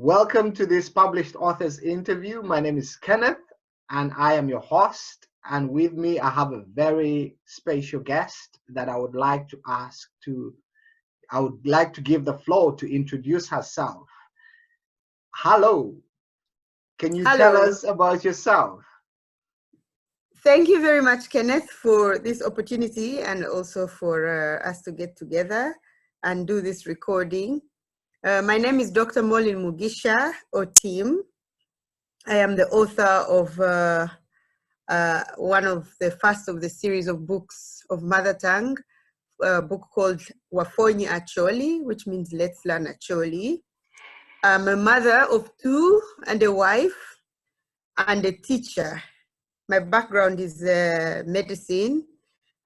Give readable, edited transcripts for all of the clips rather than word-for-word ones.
Welcome to this published authors interview. My name is Kenneth and I am your host. And with me, I have a very special guest that I would like to give the floor to introduce herself. Hello. Can you tell us about yourself? Thank you very much, Kenneth, for this opportunity and also for us to get together and do this recording. My name is Dr. Mollynn Otim. I am the author of one of the first of the series of books of Mother Tongue, a book called Wafonyi Acholi, which means Let's Learn Acholi. I'm a mother of two and a wife and a teacher. My background is medicine,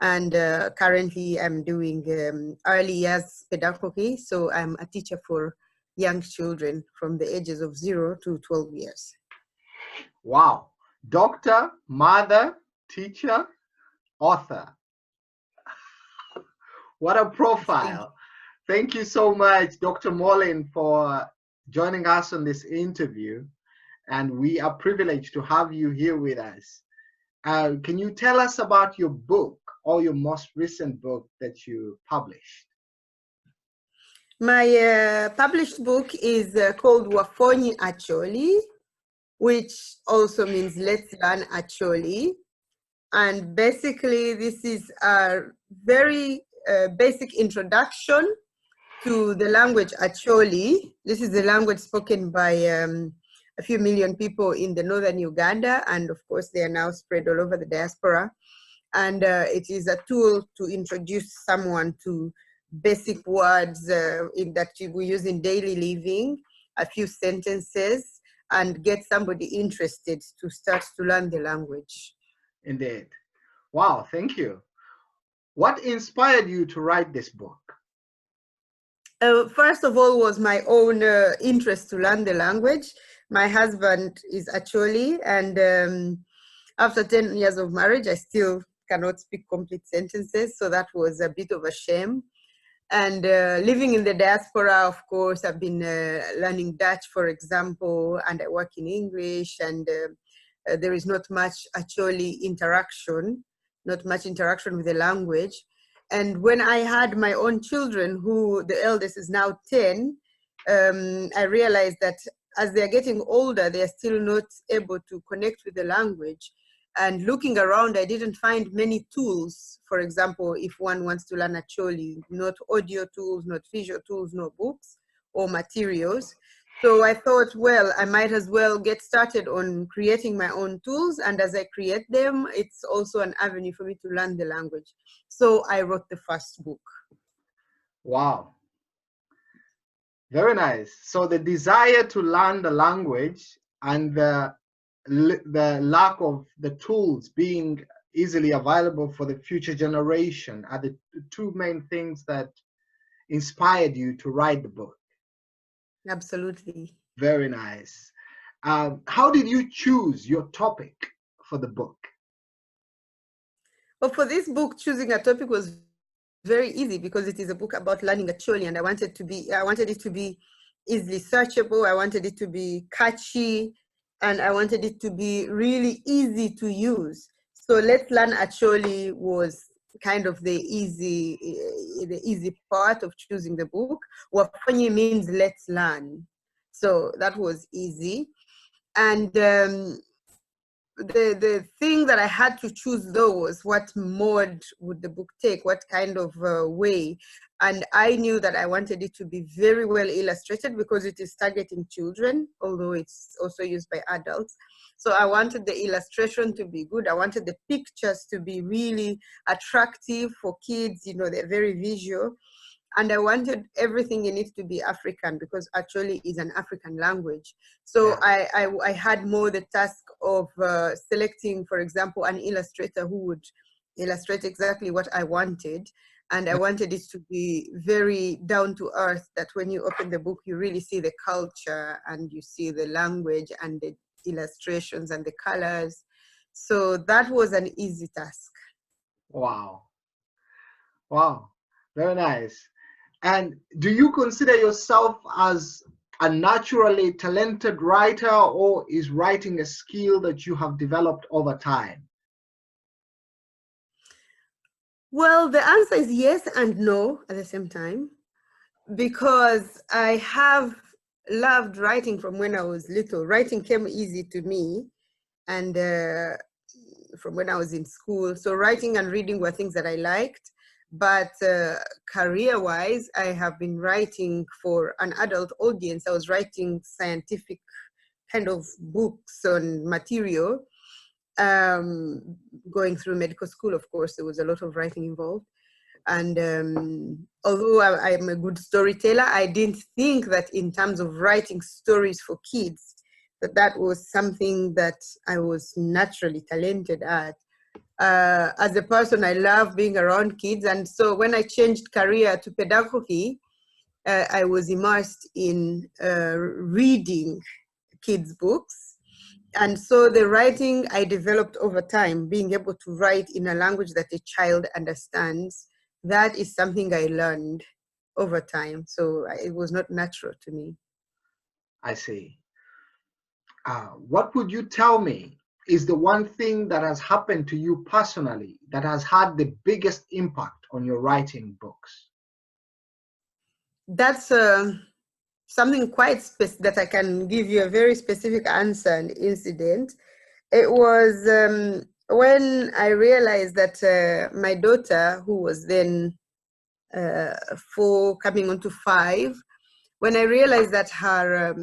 and currently I'm doing early years pedagogy. So I'm a teacher for young children from the ages of 0 to 12 years. Wow. Doctor, mother, teacher, author. What a profile. Thank you so much, Dr. Mollynn, for joining us on this interview. And we are privileged to have you here with us. Can you tell us about your book or your most recent book that you published? My published book is called Wafonyi Acholi, which also means Let's Learn Acholi. And basically, this is a very basic introduction to the language Acholi. This is the language spoken by a few million people in the northern Uganda, and of course they are now spread all over the diaspora. And it is a tool to introduce someone to basic words that we use in daily living, a few sentences, and get somebody interested to start to learn the language. Indeed. Wow, thank you. What inspired you to write this book? First of all was my own interest to learn the language. My husband is Acholi, and after 10 years of marriage, I still cannot speak complete sentences, so that was a bit of a shame. And living in the diaspora, of course, I've been learning Dutch, for example, and I work in English, and there is not much Acholi interaction, not much interaction with the language. And when I had my own children, who the eldest is now 10, I realized that as they're getting older, they're still not able to connect with the language. And looking around, I didn't find many tools. For example, if one wants to learn Acholi, not audio tools, not visual tools, no books or materials. So I thought, well, I might as well get started on creating my own tools. And as I create them, it's also an avenue for me to learn the language. So I wrote the first book. Wow. Very nice. So the desire to learn the language and the lack of the tools being easily available for the future generation are the two main things that inspired you to write the book. Absolutely. Very nice. How did you choose your topic for the book? Well, for this book, choosing a topic was very easy because it is a book about learning Acholi, and I wanted it to be easily searchable. I wanted it to be catchy, and I wanted it to be really easy to use. So Let's Learn Acholi was kind of the easy part of choosing the book. Wafonyi means let's learn. So that was easy. And the thing that I had to choose though was what mode would the book take, what kind of way. And I knew that I wanted it to be very well illustrated because it is targeting children, although it's also used by adults. So I wanted the illustration to be good. I wanted the pictures to be really attractive for kids, you know, they're very visual. And I wanted everything in it to be African because Acholi is an African language. So yeah. I had more the task of selecting, for example, an illustrator who would illustrate exactly what I wanted. And I wanted it to be very down to earth, that when you open the book, you really see the culture and you see the language and the illustrations and the colors. So that was an easy task. Wow. Wow. Very nice. And do you consider yourself as a naturally talented writer, or is writing a skill that you have developed over time? Well, the answer is yes and no at the same time, because I have loved writing from when I was little. Writing came easy to me, and from when I was in school. So writing and reading were things that I liked. But career-wise, I have been writing for an adult audience. I was writing scientific kind of books on material. Going through medical school, of course, there was a lot of writing involved. And although I'm a good storyteller, I didn't think that in terms of writing stories for kids, that was something that I was naturally talented at. As a person, I love being around kids. And so when I changed career to pedagogy, I was immersed in reading kids' books. And so the writing I developed over time, being able to write in a language that a child understands, that is something I learned over time. So it was not natural to me. I see. What would you tell me is the one thing that has happened to you personally that has had the biggest impact on your writing books? That's something quite that I can give you a very specific answer and incident. It was when I realized that my daughter, who was then 4 coming on to 5, when I realized that her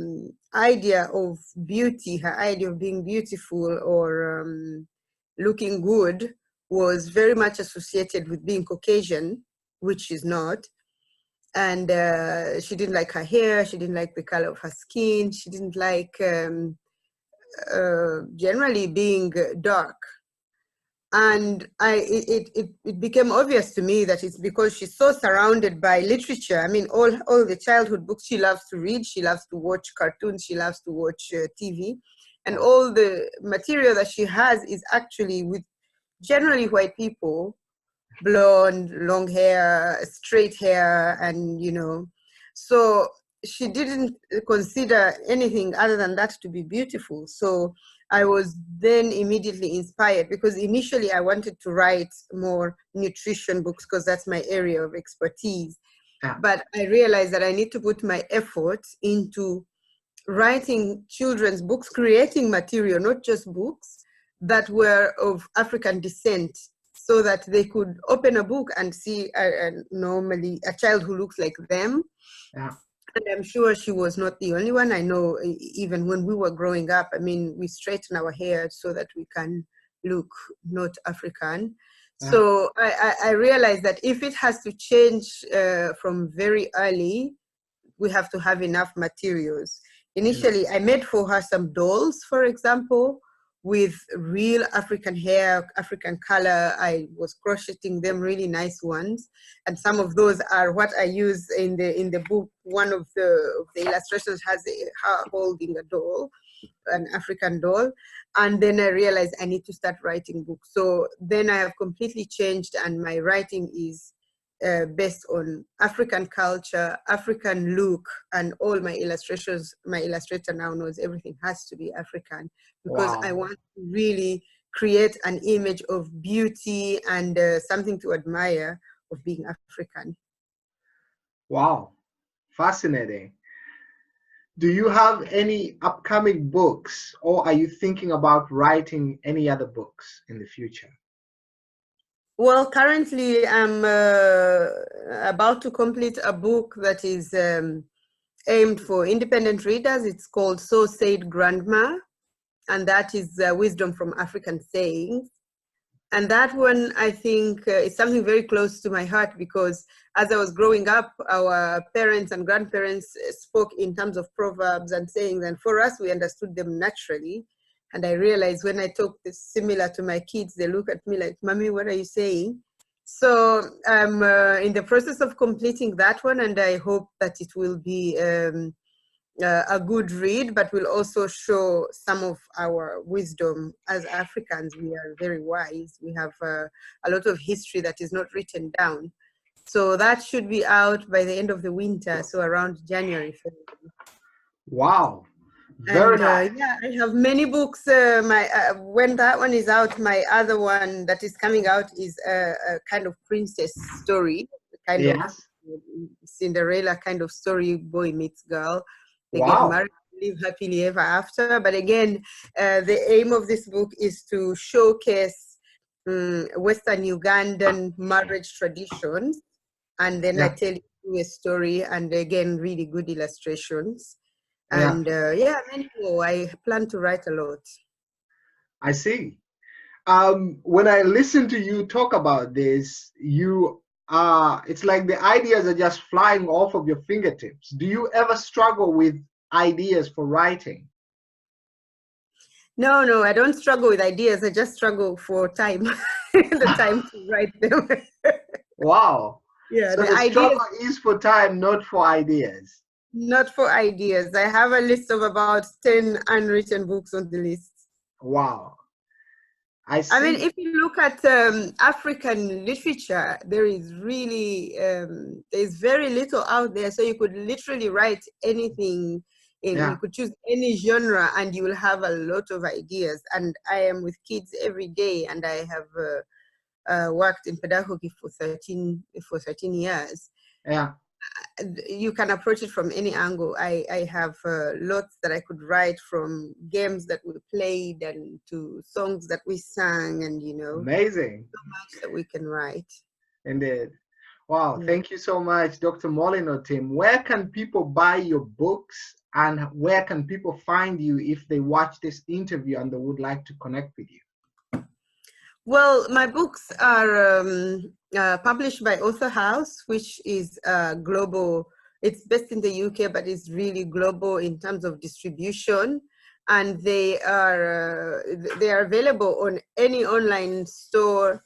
idea of beauty, her idea of being beautiful or looking good was very much associated with being Caucasian, which she's not. And she didn't like her hair, she didn't like the color of her skin, she didn't like generally being dark. And it became obvious to me that it's because she's so surrounded by literature. I mean, all the childhood books she loves to read, she loves to watch cartoons, she loves to watch TV. And all the material that she has is actually with generally white people, blonde, long hair, straight hair, and so she didn't consider anything other than that to be beautiful. So I was then immediately inspired, because initially I wanted to write more nutrition books because that's my area of expertise. Yeah. But I realized that I need to put my effort into writing children's books, creating material, not just books, that were of African descent, so that they could open a book and see normally a child who looks like them. Yeah. And I'm sure she was not the only one. I know even when we were growing up, I mean, we straighten our hair so that we can look not African. Yeah. So I realized that if it has to change from very early, we have to have enough materials. Initially, I made for her some dolls, for example, with real African hair, African color. I was crocheting them, really nice ones. And some of those are what I use in the book. One of the illustrations has her holding a doll, an African doll. And then I realized I need to start writing books. So then I have completely changed, and my writing is based on African culture, African look, and all my illustrations. My illustrator now knows everything has to be African, because I want to really create an image of beauty and something to admire of being African. Wow, fascinating. Do you have any upcoming books, or are you thinking about writing any other books in the future? Well, currently I'm about to complete a book that is aimed for independent readers. It's called So Said Grandma, and that is wisdom from African sayings. And that one, I think, is something very close to my heart, because as I was growing up, our parents and grandparents spoke in terms of proverbs and sayings, and for us, we understood them naturally. And I realized when I talk this similar to my kids, they look at me like, "Mommy, what are you saying?" So I'm in the process of completing that one, and I hope that it will be a good read, but will also show some of our wisdom. As Africans, we are very wise. We have a lot of history that is not written down. So that should be out by the end of the winter, so around January, February. Wow. Very And nice. yeah, I have many books. When that one is out, my other one that is coming out is a kind of princess story, kind of Yes. Cinderella kind of story, boy meets girl. They get Wow. married, live happily ever after. But again, the aim of this book is to showcase Western Ugandan marriage traditions, and then I Yeah. tell you a story, and again, really good illustrations. Yeah. And yeah, many more. I plan to write a lot. I see. When I listen to you talk about this, it's like the ideas are just flying off of your fingertips. Do you ever struggle with ideas for writing? No, no, I don't struggle with ideas. I just struggle for time, the time to write them. Wow. Yeah, So the the ideas, struggle is for time, not for ideas. not for ideas. I have a list of about 10 unwritten books on the list. Wow. I I mean, see. if you look at African literature, there is really, there's very little out there. So you could literally write anything, you Yeah. could choose any genre and you will have a lot of ideas. And I am with kids every day, and I have worked in pedagogy for 13 years. Yeah. You can approach it from any angle. I have lots that I could write, from games that we played and to songs that we sang, and Amazing. so much that we can write. Indeed. Wow. Yeah. Thank you so much, Dr. Mollynn Otim. Where can people buy your books, and where can people find you if they watch this interview and they would like to connect with you? Well, my books are published by Author House, which is global. It's based in the UK, but it's really global in terms of distribution. And they are available on any online store,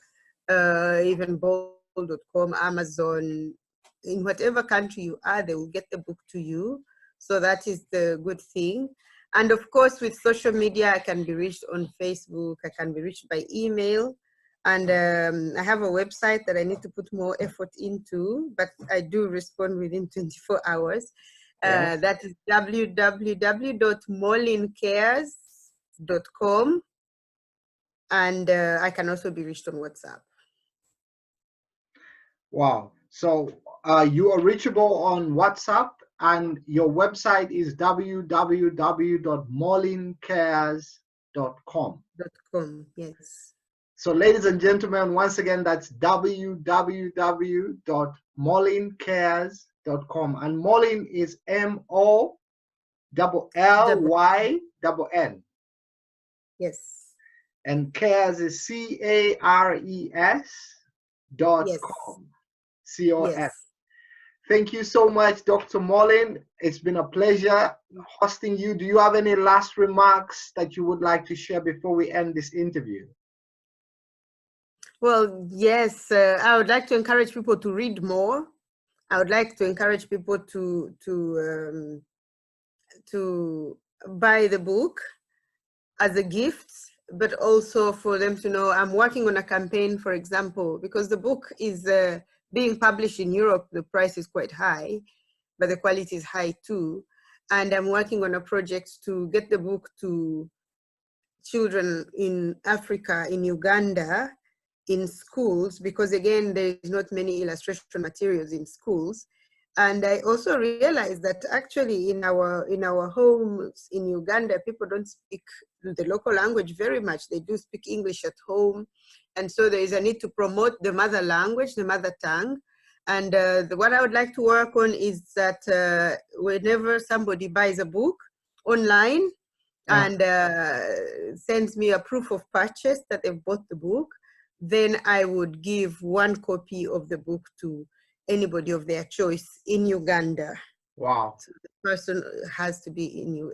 even Bol.com, Amazon. In whatever country you are, they will get the book to you. So that is the good thing. And of course, with social media, I can be reached on Facebook, I can be reached by email. And I have a website that I need to put more effort into, but I do respond within 24 hours. Yes. That is www.mollyncares.com. And I can also be reached on WhatsApp. Wow. So you are reachable on WhatsApp, and your website is www.mollyncares.com. .com, yes. So, ladies and gentlemen, once again, that's www.mollyncares.com. And Mollynn is Mollyn. Yes. And Cares is CARES.com. Yes. COM. Yes. Thank you so much, Dr. Mollynn. It's been a pleasure hosting you. Do you have any last remarks that you would like to share before we end this interview? Well, yes, I would like to encourage people to read more. I would like to encourage people to buy the book as a gift, but also for them to know I'm working on a campaign, for example, because the book is being published in Europe. The price is quite high, but the quality is high too. And I'm working on a project to get the book to children in Africa, in Uganda, in schools, because again, there is not many illustration materials in schools. And I also realized that actually in our homes in Uganda, people don't speak the local language very much. They do speak English at home. And so there is a need to promote the mother language, the mother tongue. And what I would like to work on is that whenever somebody buys a book online, Yeah. and sends me a proof of purchase that they've bought the book, then I would give one copy of the book to anybody of their choice in Uganda. Wow. So the person has to be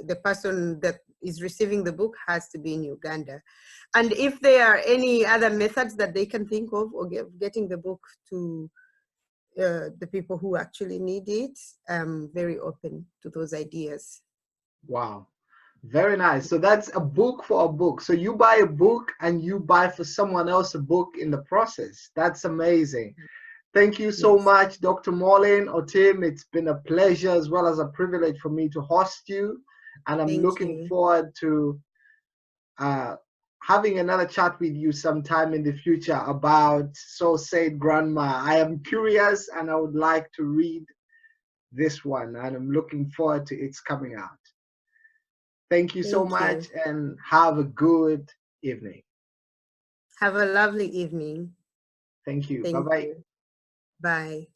the person that is receiving the book has to be in Uganda. And if there are any other methods that they can think of getting the book to the people who actually need it, I'm very open to those ideas. Wow. Very nice. So that's a book for a book. So you buy a book and you buy for someone else a book in the process. That's amazing. Thank you so Yes. much, Dr. Mollynn Otim. It's been a pleasure as well as a privilege for me to host you. And I'm Thank looking you. forward to having another chat with you sometime in the future about So Said Grandma. I am curious and I would like to read this one, and I'm looking forward to its coming out. Thank you so Thank much you. and have a good evening. Have a lovely evening. Thank you. Bye Thank bye. you. Bye.